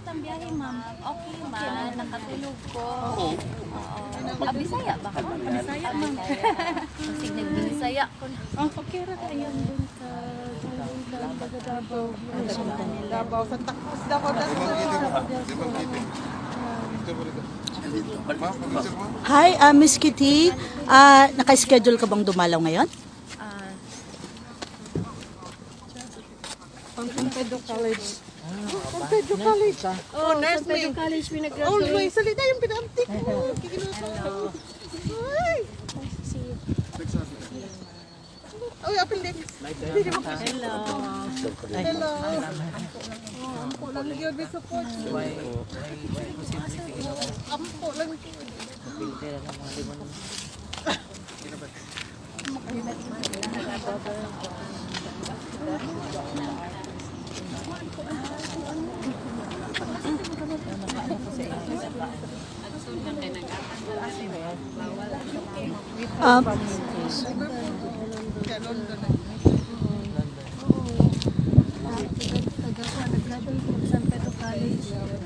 Kamusta ang biyahe, ma'am? Okay, ma'am. Nakatulog ko. Oo. Bisaya ba ka? Bisaya, ma'am. Kasi nag-Bisaya ko na. Okay ra kayo dun sa Davao. Davao sa Takos Davao. Hi, Miss Kitty. Naka-schedule ka bang dumalaw ngayon? San Pedro College. San Pedro College. Oh, San Pedro College pinag-graduate. Oh, may salita yung pinantik mo. Hello. Hi. Oh, appendix. Hello. Hello. Ampo lang yun, may support. Ampo lang yun.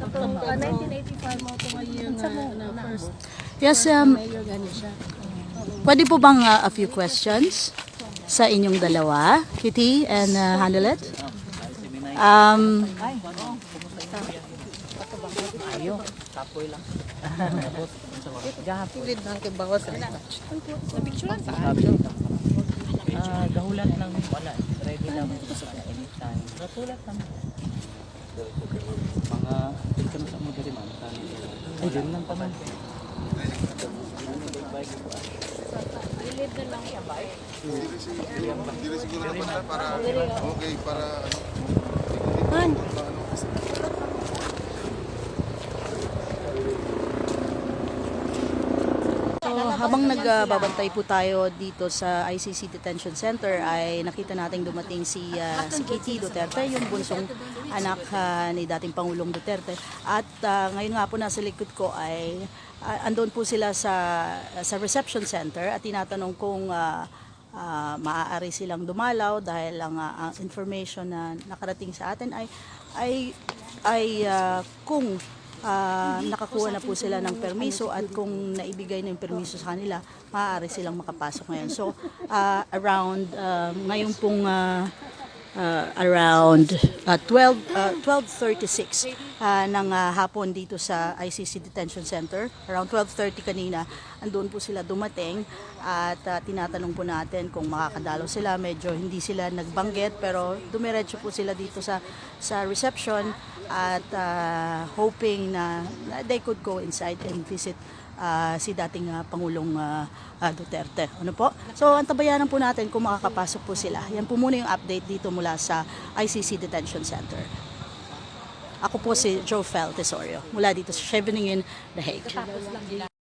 Tapos 1985 mo ito ngayon na first. Yes, pwede po bang a few questions sa inyong dalawa, Kitty and Hanelet? Tapoy lang. Tulid lang kay bawas sa Na-picturean sa Gahulan lang wala. Ready lang sa anytime. Ratulat lang. Mga picture sa mo diri man. Ay, din lang pa man. Ilid na lang siya, bye. Hindi siguro na para okay para So, habang nagbabantay po tayo dito sa ICC Detention Center ay nakita nating dumating si Kitty Duterte, yung bunsong anak ni dating Pangulong Duterte. At ngayon nga po nasa likod ko ay andun po sila sa reception center at tinatanong kung maaari silang dumalaw dahil ang information na nakarating sa atin ay kung nakakuha na po sila ng permiso at kung naibigay na yung permiso sa kanila, maaari silang makapasok ngayon. So, ngayon pong around 12:36 ng hapon dito sa ICC Detention Center. Around 12:30 kanina, andun po sila dumating at tinatanong po natin kung makakadalo sila. Medyo hindi sila nagbanggit pero dumiretso po sila dito sa reception at hoping na they could go inside and visit si dating Pangulong Duterte. Ano po? So, antabayanan po natin kung makakapasok po sila. Yan po muna yung update dito mula sa ICC Detention Center. Ako po si Joe Fel Tesorio mula dito sa Scheveningen, The Hague.